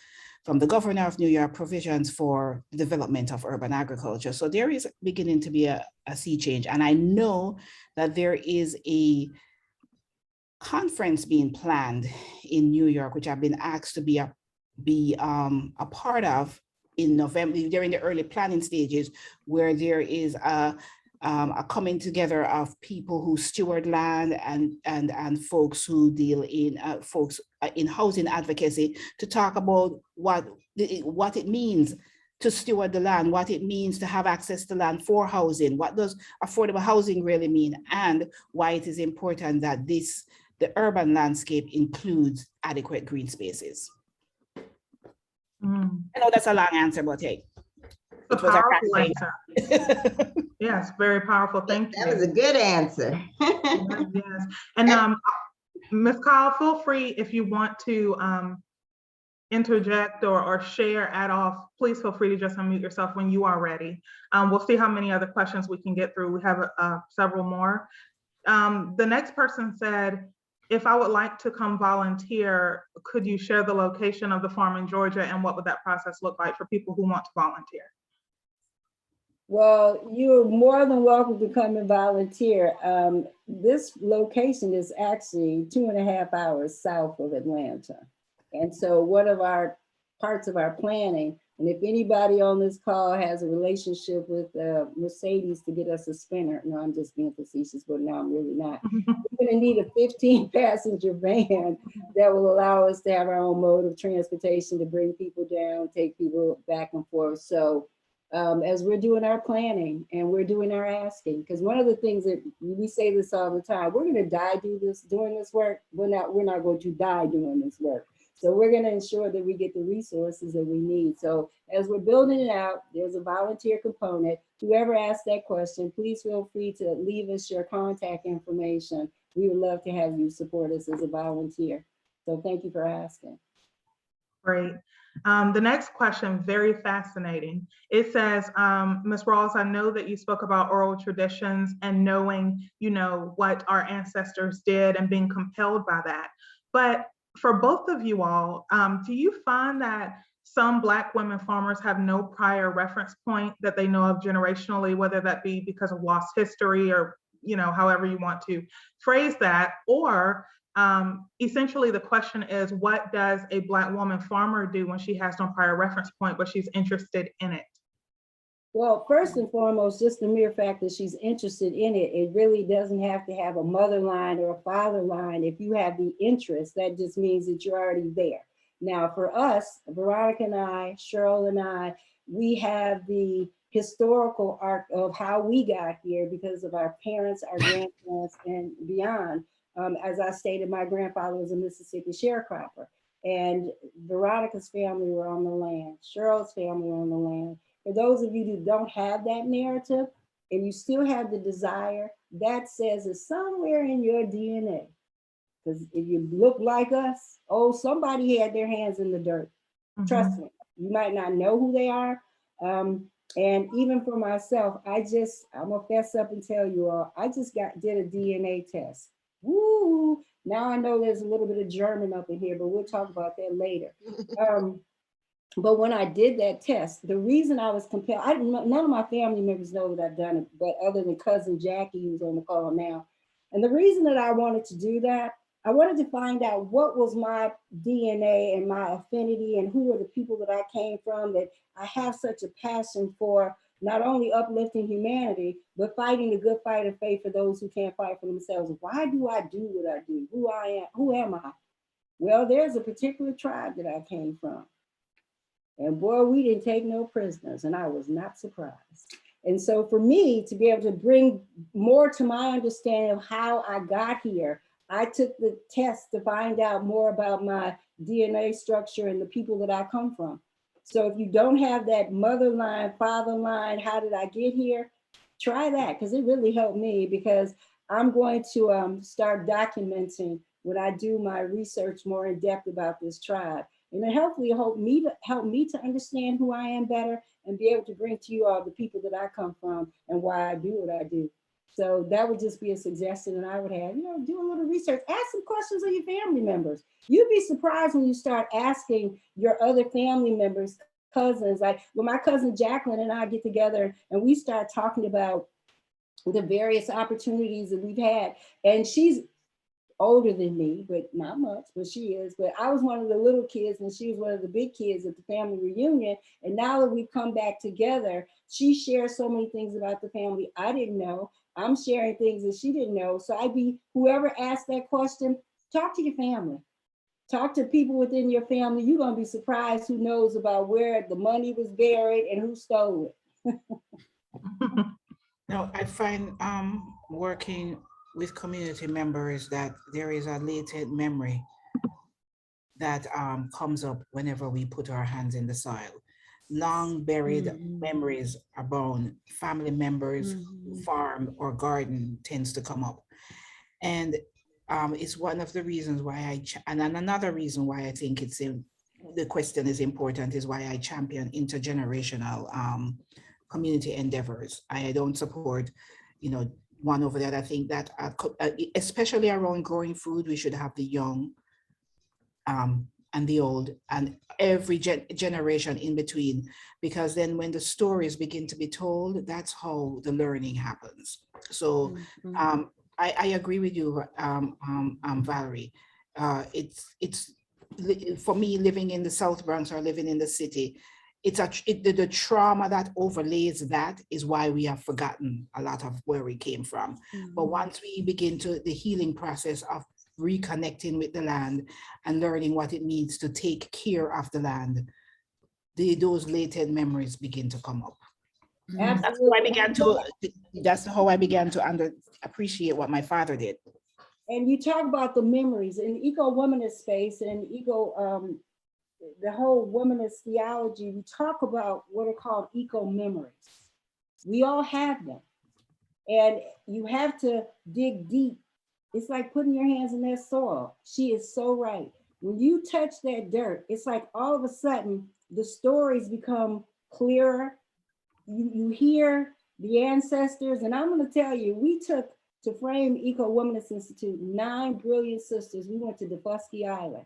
the governor of New York provisions for the development of urban agriculture. So there is beginning to be a sea change. And I know that there is a conference being planned in New York, which I've been asked to be a part of in November, during the early planning stages, where there is a coming together of people who steward land and folks who deal in housing advocacy, to talk about what it means to steward the land, what it means to have access to land for housing, what does affordable housing really mean, and why it is important that the urban landscape includes adequate green spaces. I know that's a long answer, but hey. A powerful answer. Yes, very powerful. Thank you. That was a good answer. Yes. And Ms. Kyle, feel free if you want to interject or share at all, please feel free to just unmute yourself when you are ready. We'll see how many other questions we can get through. We have several more. The next person said, if I would like to come volunteer, could you share the location of the farm in Georgia, and what would that process look like for people who want to volunteer? Well, you're more than welcome to come and volunteer. This location is actually 2.5 hours south of Atlanta. And so one of our parts of our planning And if anybody on this call has a relationship with Mercedes to get us a spinner, no, I'm just being facetious, but no, I'm really not. We're gonna need a 15-passenger van that will allow us to have our own mode of transportation to bring people down, take people back and forth. So as we're doing our planning and we're doing our asking, because one of the things that we say this all the time, we're gonna die doing this work. We're not going to die doing this work. So we're going to ensure that we get the resources that we need. So as we're building it out, there's a volunteer component. Whoever asked that question, please feel free to leave us your contact information. We would love to have you support us as a volunteer. So thank you for asking. Great. The next question, very fascinating. It says, Ms. Rawls, I know that you spoke about oral traditions and knowing, what our ancestors did and being compelled by that. But for both of you all, do you find that some Black women farmers have no prior reference point that they know of generationally, whether that be because of lost history or, however you want to phrase that, or essentially the question is, what does a Black woman farmer do when she has no prior reference point, but she's interested in it? Well, first and foremost, just the mere fact that she's interested in it, it really doesn't have to have a mother line or a father line. If you have the interest, that just means that you're already there. Now, for us, Veronica and I, Cheryl and I, we have the historical arc of how we got here because of our parents, our grandparents, and beyond. As I stated, my grandfather was a Mississippi sharecropper, and Veronica's family were on the land. Cheryl's family were on the land. For those of you who don't have that narrative and you still have the desire, that says it's somewhere in your DNA. Because if you look like us, somebody had their hands in the dirt. Trust me, you might not know who they are. And even for myself, I'm gonna fess up and tell you all, I just did a DNA test. Woo! Now I know there's a little bit of German up in here, but we'll talk about that later. But when I did that test, the reason I was compelled, none of my family members know that I've done it, but other than cousin Jackie, who's on the call now. And the reason that I wanted to do that, I wanted to find out what was my DNA and my affinity and who were the people that I came from, that I have such a passion for not only uplifting humanity, but fighting the good fight of faith for those who can't fight for themselves. Why do I do what I do? Who am I? Well, there's a particular tribe that I came from. And boy, we didn't take no prisoners, and I was not surprised. And so for me to be able to bring more to my understanding of how I got here, I took the test to find out more about my DNA structure and the people that I come from. So if you don't have that mother line, father line, how did I get here? Try that, because it really helped me, because I'm going to start documenting when I do my research more in depth about this tribe. And it hopefully help me to understand who I am better and be able to bring to you all the people that I come from and why I do what I do. So that would just be a suggestion that I would have, do a little research, ask some questions of your family members. You'd be surprised when you start asking your other family members, cousins, like when my cousin Jacqueline and I get together and we start talking about the various opportunities that we've had. And she's older than me, but not much, but she is. But I was one of the little kids and she was one of the big kids at the family reunion. And now that we've come back together, she shares so many things about the family I didn't know. I'm sharing things that she didn't know. So whoever asked that question, talk to your family. Talk to people within your family. You're gonna be surprised who knows about where the money was buried and who stole it. No, I find working with community members that there is a latent memory that comes up whenever we put our hands in the soil. Long buried memories about family members who farm or garden tends to come up. And it's one of the reasons why and another reason why I think the question is important is why I champion intergenerational community endeavors. I don't support, one over the other. I think that especially around growing food, we should have the young and the old and every generation in between, because then when the stories begin to be told, that's how the learning happens. So I agree with you, Valerie. It's for me, living in the South Bronx or living in the city, the trauma that overlays that is why we have forgotten a lot of where we came from. But once we begin the healing process of reconnecting with the land and learning what it means to take care of the land, those latent memories begin to come up. Absolutely. That's how I began to appreciate what my father did. And you talk about the memories in eco-womanist space and the whole womanist theology. We talk about what are called eco-memories. We all have them. And you have to dig deep. It's like putting your hands in that soil. She is so right. When you touch that dirt, it's like all of a sudden the stories become clearer. You hear the ancestors, and I'm going to tell you, we took to frame Ecowomanist Institute 9 brilliant sisters. We went to Hibiscus Island.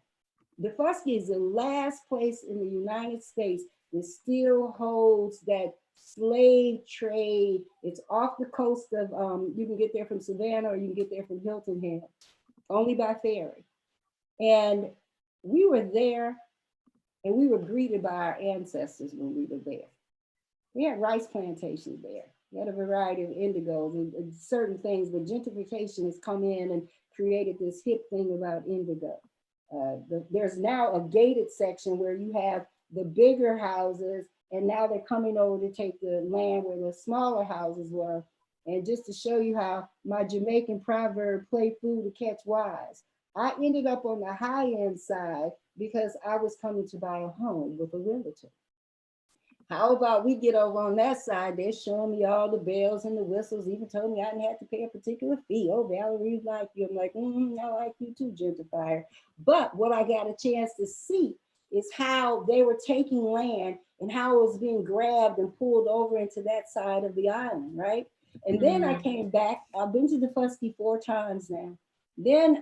Hibiscus is the last place in the United States that still holds that slave trade. It's off the coast of, you can get there from Savannah or you can get there from Hilton Head, only by ferry. And we were there and we were greeted by our ancestors when we were there. We had rice plantations there. We had a variety of indigos and certain things, but gentrification has come in and created this hip thing about indigo. There's now a gated section where you have the bigger houses, and now they're coming over to take the land where the smaller houses were. And just to show you how my Jamaican proverb, play fool to catch wise, I ended up on the high end side because I was coming to buy a home with a realtor. How about we get over on that side? They're showing me all the bells and the whistles, even told me I didn't have to pay a particular fee. Oh, Valerie like you. I'm like, I like you too, gentrifier. But what I got a chance to see is how they were taking land and how it was being grabbed and pulled over into that side of the island, right? And then I came back. I've been to Hibiscus 4 times now. Then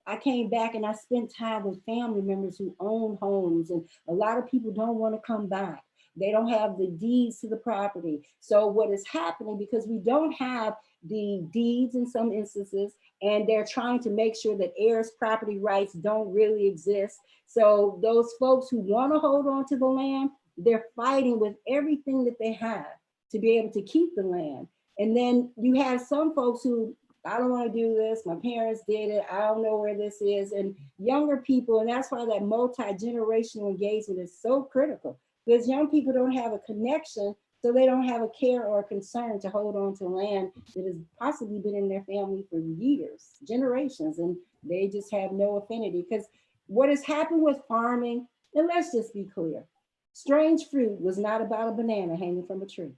I came back and I spent time with family members who own homes, and a lot of people don't want to come back. They don't have the deeds to the property. So what is happening, because we don't have the deeds in some instances, and they're trying to make sure that heirs' property rights don't really exist. So those folks who want to hold on to the land, they're fighting with everything that they have to be able to keep the land. And then you have some folks who, I don't want to do this, my parents did it, I don't know where this is, and younger people, and that's why that multi-generational engagement is so critical. Because young people don't have a connection, so they don't have a care or a concern to hold on to land that has possibly been in their family for years, generations, and they just have no affinity. Because what has happened with farming, and let's just be clear, strange fruit was not about a banana hanging from a tree.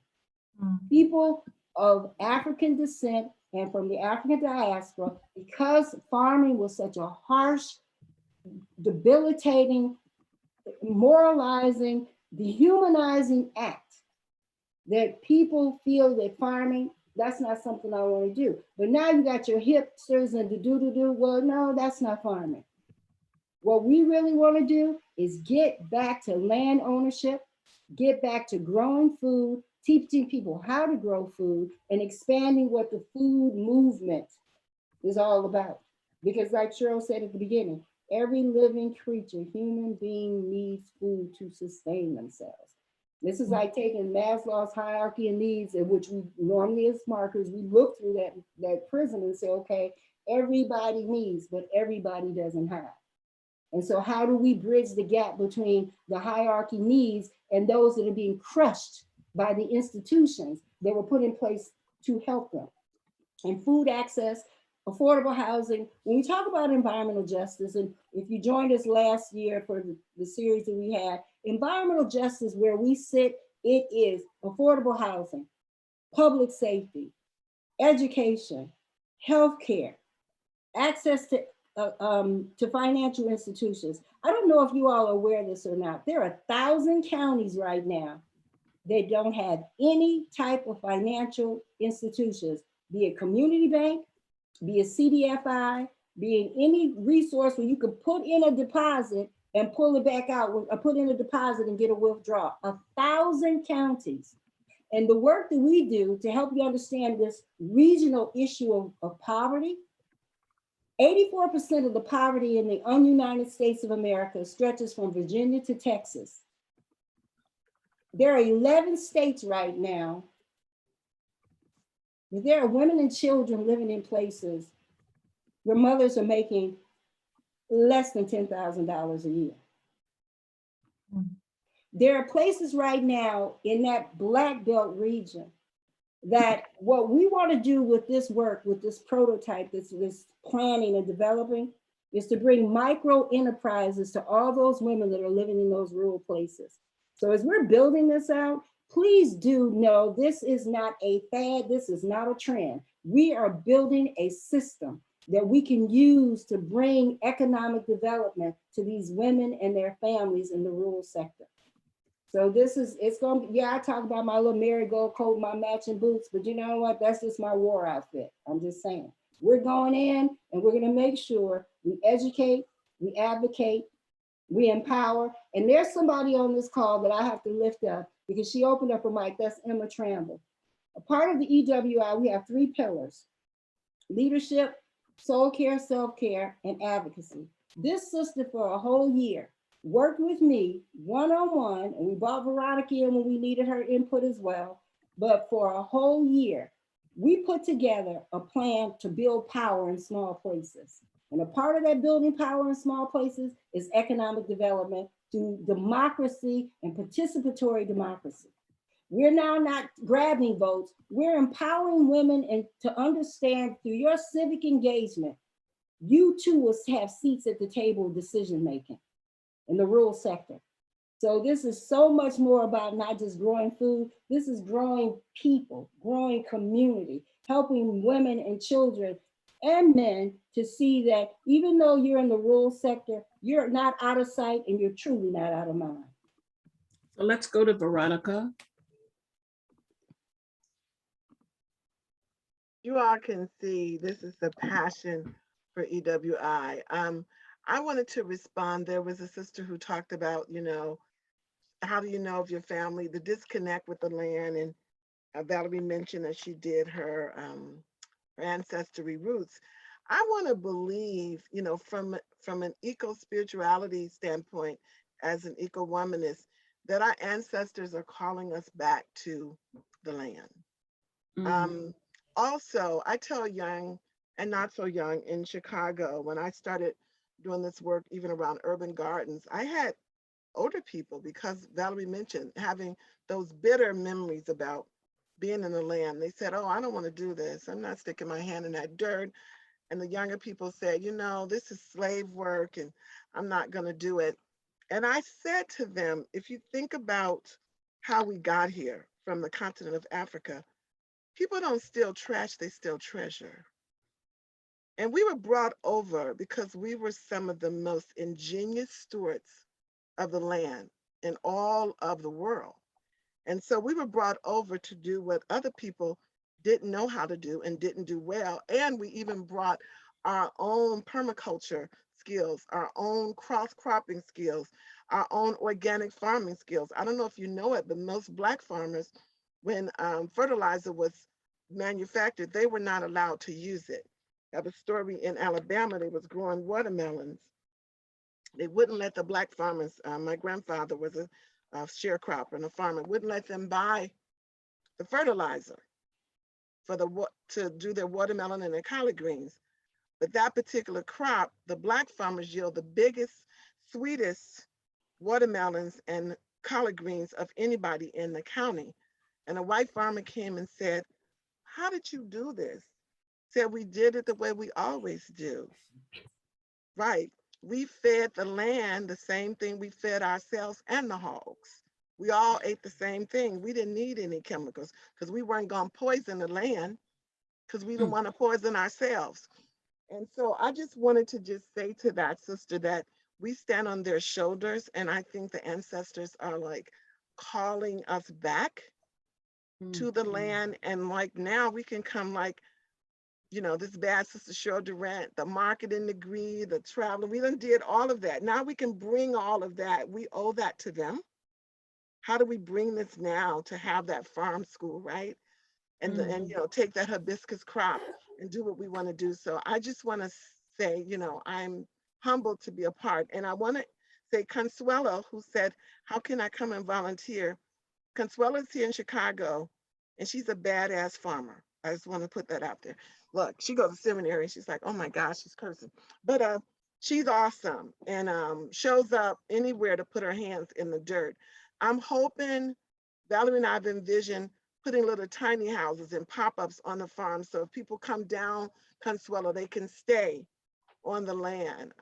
People of African descent and from the African diaspora, because farming was such a harsh, debilitating, moralizing, dehumanizing act, that people feel that farming, that's not something I want to do. But now you got your hipsters and the do. Well, no, that's not farming. What we really want to do is get back to land ownership, get back to growing food, teaching people how to grow food, and expanding what the food movement is all about. Because like Cheryl said at the beginning, every living creature, human being, needs food to sustain themselves. This is like taking Maslow's hierarchy of needs, in which we normally as markers, we look through that prism and say, okay, everybody needs, but everybody doesn't have. And so how do we bridge the gap between the hierarchy needs and those that are being crushed by the institutions that were put in place to help them? And food access, affordable housing. When we talk about environmental justice, and if you joined us last year for the series that we had, environmental justice, where we sit, it is affordable housing, public safety, education, healthcare, access to financial institutions. I don't know if you all are aware of this or not. There are 1,000 counties right now that don't have any type of financial institutions, be it community bank, be it CDFI, be it any resource where you could put in a deposit and pull it back out, or put in a deposit and get a withdrawal. 1,000 counties. And the work that we do to help you understand this regional issue of poverty, 84% of the poverty in the un-United States of America stretches from Virginia to Texas. There are 11 states right now. There are women and children living in places where mothers are making less than $10,000 a year. There are places right now in that Black Belt region that what we want to do with this work, with this prototype, this planning and developing, is to bring micro enterprises to all those women that are living in those rural places. So as we're building this out, please do know this is not a fad, this is not a trend. We are building a system that we can use to bring economic development to these women and their families in the rural sector. So this is, it's gonna be, yeah, I talk about my little marigold coat, my matching boots, but you know what? That's just my war outfit. I'm just saying. We're going in and we're gonna make sure we educate, we advocate, we empower. And there's somebody on this call that I have to lift up because she opened up her mic, that's Emma Tramble. A part of the EWI, we have 3 pillars: leadership, soul care, self-care, and advocacy. This sister for a whole year worked with me one-on-one, and we brought Veronica in when we needed her input as well. But for a whole year, we put together a plan to build power in small places. And a part of that building power in small places is economic development through democracy and participatory democracy. We're now not grabbing votes, we're empowering women and to understand through your civic engagement, you too will have seats at the table of decision-making in the rural sector. So this is so much more about not just growing food, this is growing people, growing community, helping women and children and men to see that even though you're in the rural sector, you're not out of sight and you're truly not out of mind. So let's go to Veronica. You all can see this is the passion for EWI. I wanted to respond. There was a sister who talked about, you know, how do you know of your family, the disconnect with the land, and Valerie mentioned that she did her ancestry roots. I want to believe, you know, from an eco-spirituality standpoint, as an eco-womanist, that our ancestors are calling us back to the land. Also, I tell young and not so young in Chicago, when I started doing this work, even around urban gardens, I had older people, because Valerie mentioned having those bitter memories about being in the land. They said, oh, I don't want to do this. I'm not sticking my hand in that dirt. And the younger people said, you know, this is slave work and I'm not going to do it. And I said to them, if you think about how we got here from the continent of Africa, people don't steal trash, they steal treasure. And we were brought over because we were some of the most ingenious stewards of the land in all of the world. And so we were brought over to do what other people didn't know how to do and didn't do well. And we even brought our own permaculture skills, our own cross-cropping skills, our own organic farming skills. I don't know if you know it, but most Black farmers, when fertilizer was manufactured, they were not allowed to use it. I have a story in Alabama, they was growing watermelons. They wouldn't let the Black farmers, my grandfather was a sharecropper and a farmer, wouldn't let them buy the fertilizer for to do their watermelon and their collard greens. But that particular crop, the Black farmers yield the biggest, sweetest watermelons and collard greens of anybody in the county. And a white farmer came and said, how did you do this? Said, we did it the way we always do. Right. We fed the land the same thing we fed ourselves and the hogs. We all ate the same thing. We didn't need any chemicals because we weren't going to poison the land because we didn't want to poison ourselves. And so I just wanted to just say to that sister that we stand on their shoulders, and I think the ancestors are like calling us back to the land. And like now we can come like, you know, this bad sister Cheryl Durant, the marketing degree, the traveling, we done did all of that. Now we can bring all of that. We owe that to them. How do we bring this now to have that farm school, right? And, and you know, take that hibiscus crop and do what we want to do. So I just want to say, you know, I'm humbled to be a part. And I want to say Consuelo, who said, how can I come and volunteer? Consuela's here in Chicago, and she's a badass farmer. I just want to put that out there. Look, she goes to seminary, and she's like, oh my gosh, she's cursing. But she's awesome, and shows up anywhere to put her hands in the dirt. I'm hoping, Valerie and I have envisioned putting little tiny houses and pop-ups on the farm, so if people come down Consuela, they can stay on the land.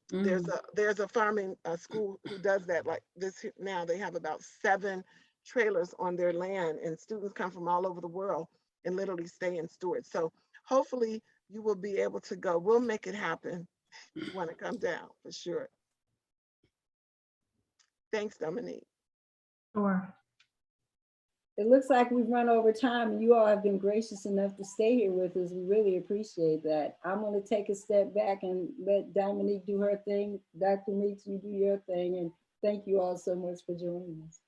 There's a farming school who does that like this now. They have about 7 trailers on their land, and students come from all over the world and literally stay in storage. So hopefully you will be able to go. We'll make it happen if you want to come down, for sure. Thanks, Dominique. Sure. It looks like we've run over time, and you all have been gracious enough to stay here with us. We really appreciate that. I'm going to take a step back and let Dominique do her thing. Dr. Meeks, you do your thing, and thank you all so much for joining us.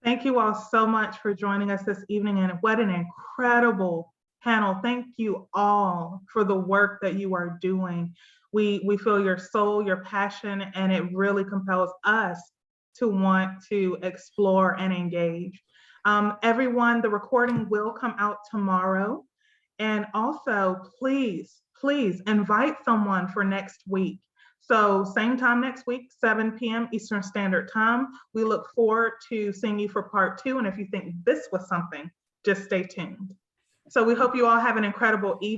Thank you all so much for joining us this evening, and what an incredible panel. Thank you all for the work that you are doing. We feel your soul, your passion, and it really compels us to want to explore and engage. Everyone, the recording will come out tomorrow. And also, please invite someone for next week. So same time next week, 7 p.m. Eastern Standard Time. We look forward to seeing you for part 2. And if you think this was something, just stay tuned. So we hope you all have an incredible evening.